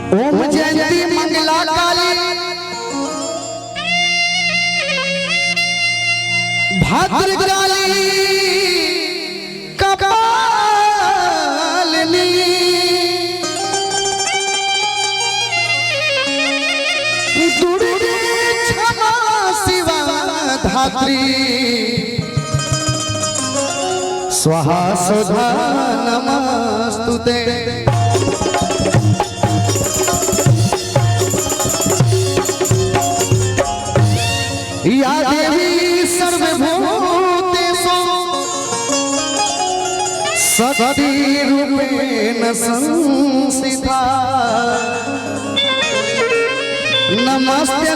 ओम जयंती मंगला काली भद्रकाली कपालिनी दुर्गे क्षमा शिवा धात्री स्वाहा सुधा नमस्तुते। या देवी सर्वभूतेषु शक्तिरूपेण संस्थिता नमस्ते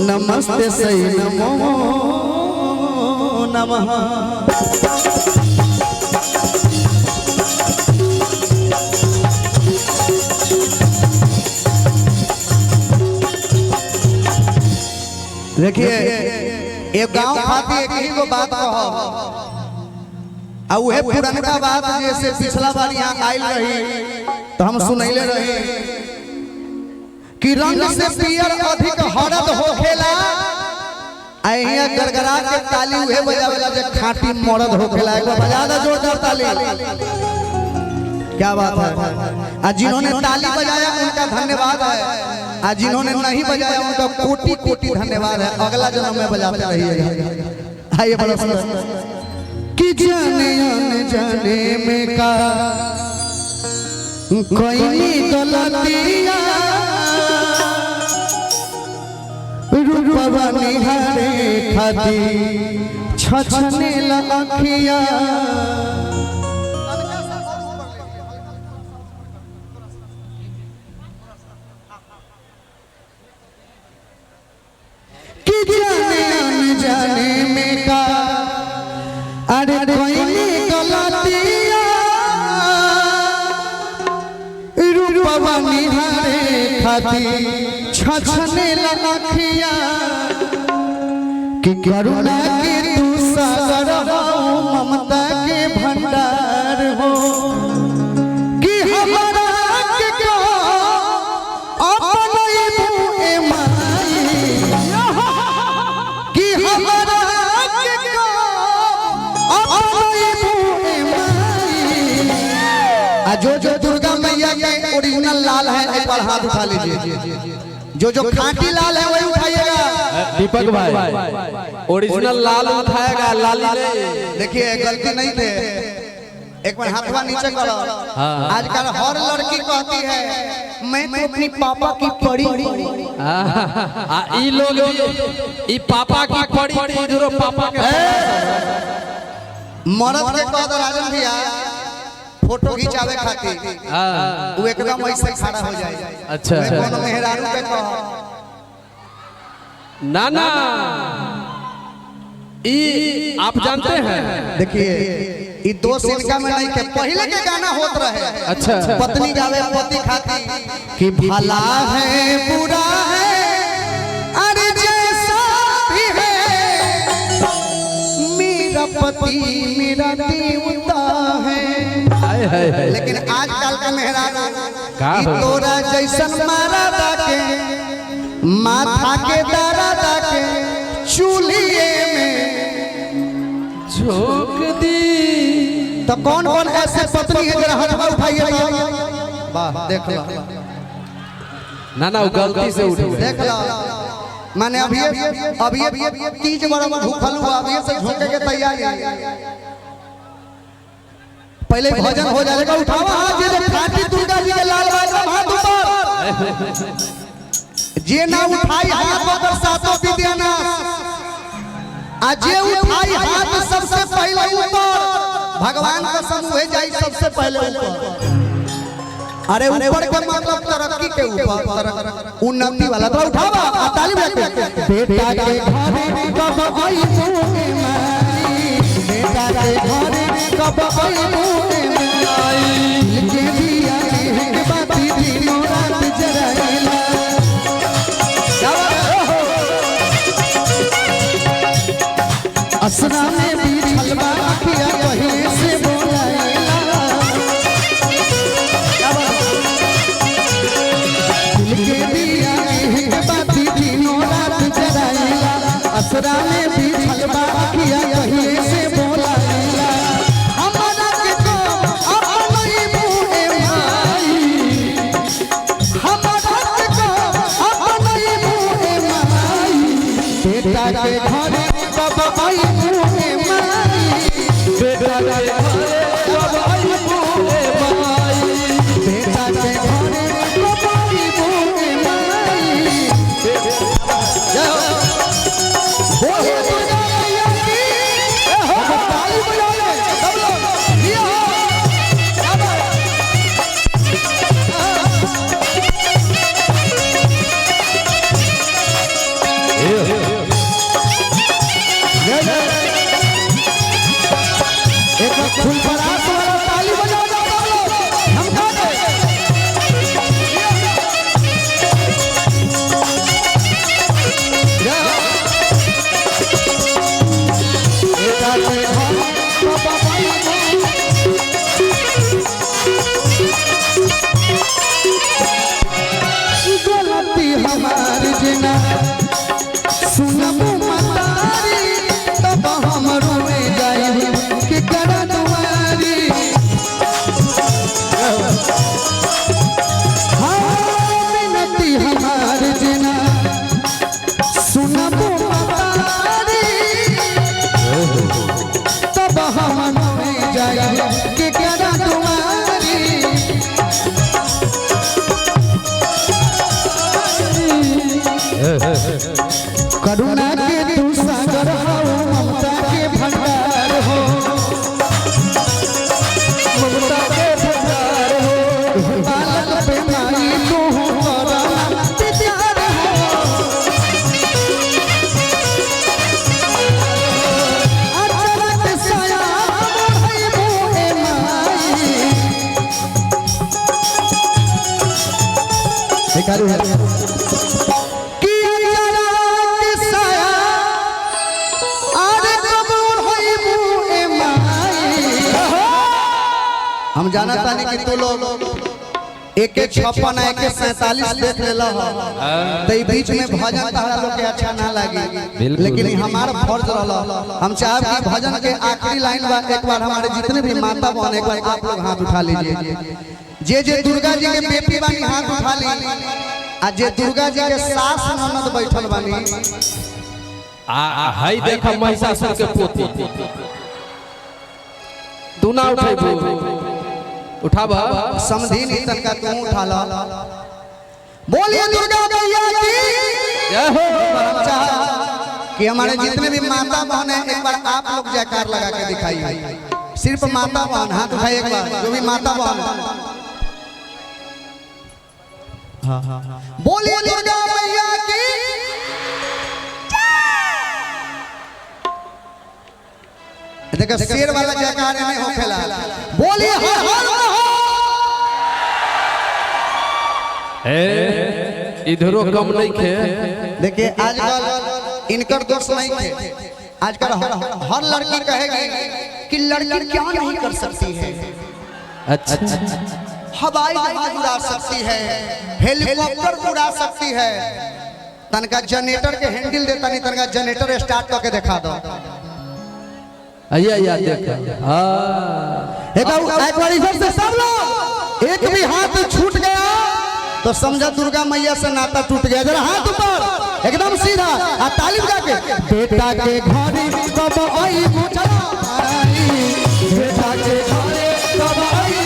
नमस्ते नमो नमः। देखिए एक गांव खाती एक ही वो बात कहो और पुराना बात जैसे पिछला बार यहाँ आयल रही तो हम सुनैले रहे कि रंग से पियर अधिक हरद होखेला अहिया गरगरा के ताली उहे बजावेला जे खाटी मरद होखेला। एक बार बजा दो जोरदार ताली। क्या बात है। आज जिन्होंने ताली बजाया उनका धन्यवाद है, आज जिन्होंने नहीं बजाया उनका कोटि कोटि धन्यवाद है। अगला जन्म में बजाते रहिएगा। आइए बड़ा सुंदर कि जाने जाने में का कोई गलतियां रूपवा निहारे खाती छछने लखिया कि जाने में का अरे कोई गलतियां रूपवा निहारे खाती छछने लखिया कि करुणा के तू सागर हो ममता के भंडार हो कि हमारा के को अपने मुए माई कि हमारा के को अपने मुए माई। जो दुर्गा मैया के ओरिजिनल लाल है एक बार हाथ उठा लीजिए। जो खाटी लाल है वही उठाइएगा। दीपक भाई ओरिजिनल लाल उठाएगा, लाली नहीं। देखिए गलती नहीं थे, एक बार हाथवा नीचे करो। आजकल हर लड़की कहती है मैं तो अपनी पापा की पड़ी। ई लोग ई पापा की पड़ी इधरो पापा के मर्द के कह दो राजन भैया फोटो खिंचावे खातिर वो एकदम ऐसे खड़ा हो जाए। अच्छा कोनो मेहरारू पे कहो ना ना ई आप जानते हैं। देखिए ये दो सिनका में नहीं के पहले के गाना होत रहे। अच्छा पत्नी गावे पति खातिर कि भला है बुरा है अरे जैसा भी है मेरा पति मेरा देवता है। लेकिन आजकल का मेहरारू तोरा जैसन मारा दाके माथा के दारा दाके चूल्हे में झोंक दी। तो कौन कौन ऐसे पत्नी है जरा हाथ उठाइए। वाह देख लो ना ना गलती से उठ गए। देख लो माने अभी तीज बड़ा भूखल हुआ अभी से झोंके के तैयारी। पहले भजन हो जाएगा। उठाओ हाथ जे खाटी दुर्गा जी के लाल हाथ ऊपर जे ना उठाई हाथ पर सातों विद्या आज जे उठाई हाथ सबसे पहले ऊपर भगवान का समूह जाई सबसे पहले ऊपर। अरे ऊपर का मतलब तरक्की के ऊपर उन्नति वाला। तो उठावा ताली बजा के बेटा के घरे कब आई मुए माई बेटा के घरे कब आई मुए माई के दिया के बाती दिनों रात जराइला। असरा में भी छलवा किया कहीं से बोलाइला। फुल परास वाला ताली बजाओ सब लोग हम गा दे गलती हमारी जना सुनबो मतारी तब हम रोए जाई कि करा तुम्हारी मिनती हमारी जना सुनबो मतारी तब हम रोए जाई कि करा तुम्हारी करुणा के तू सागर हो ममता के भंडार हो ममता के भंडार हो बालक पे माई तू हो करना प्यार हो अचरत साया मोहे मोहे माई हे करू है हम जाना तानी कि तू लोग 1-56 1-47 देख लेला हो तो बीच में भजन तारा लोग के अच्छा ना लगी लेकिन हमारा फर्ज रहला हम चाहब कि भजन के आखिरी लाइन बा एक बार हमारे जितने भी माता बहन एक बार आप लोग हाथ उठा लीजिए जे दुर्गा जी के बेटी बानी हाथ उठा ली आ जे दुर्गा जी के सास ननद बैठल बानी हाय देखा महिषासुर के पोती तू ना उठेबू उठाबा समधी नहीं तनका तू उठा ला बोलिए दुर्गा मैया की जय हो कि हमारे जितने भी माता बहन है एक बार आप लोग जयकार लगा के दिखाइए सिर्फ माता बहन हाथ उठाइए एक बार जो भी माता बहन बोलिए दुर्गा मैया की देखो शेर वाला जयकार में होखेला बोलिए हर हर इधरो कम नहीं खे देखिए आजकल इनकर दोष नहीं थे आजकल हर लड़की कहेगी कि लड़की क्या नहीं कर सकती है अच्छा हवाई जहाज उड़ा सकती है हेलीकॉप्टर उड़ा सकती है तनका जनरेटर के हैंडल देता नहीं तनका जनरेटर स्टार्ट करके दिखा दो आइए देख एक बार इधर से सब लोग एक भी हाथ छूट गया तो समझा दुर्गा मैया से नाता टूट गया जरा हाथ ऊपर एकदम सीधा आ ताली बजा के बेटा के घरे कब आई बेटा के घरे कब आई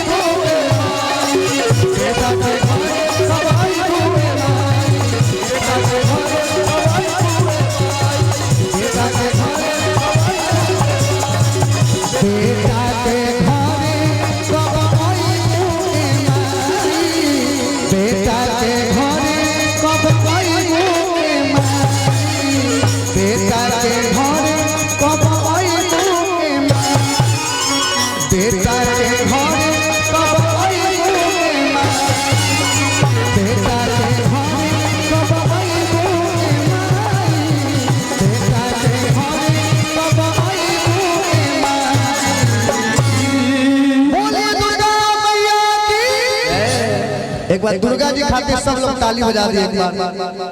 बेटा के घरे कब आई बेटा के घरे बेटा के घरे बेटा के घरे कब आई बेटा के घरे कब आई बेटा के घरे कब आई बेटा के घरे कब आई बेटा के घरे कब आई बेटा के घरे कब आई बोलिए दुर्गा मैया की एक बार दुर्गा जी खातिर सब लोग ताली बजा दिए एक बार